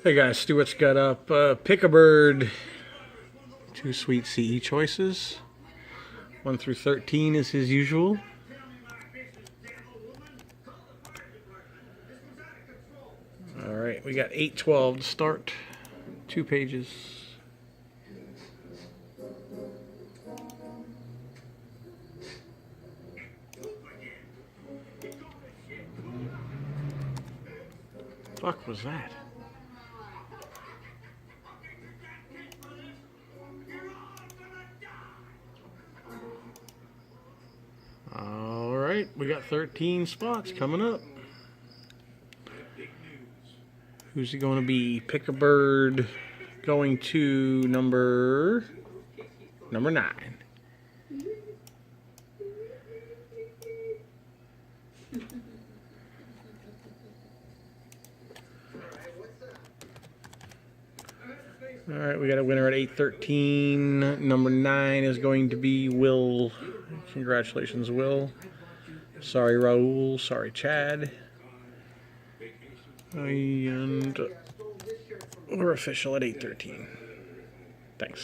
Hey guys, Stuart's got up Pick a Bird. 2 sweet CE choices. 1 through 13 is his usual. Alright, we got 8-12 to start. 2 pages. Fuck was that? Alright, we got 13 spots coming up. Who's it going to be? Pick a Bird going to number 9. Alright, we got a winner at 8-13. Number 9 is going to be Will. Congratulations, Will. Sorry, Raul. Sorry, Chad. And we're official at 8-13. Thanks.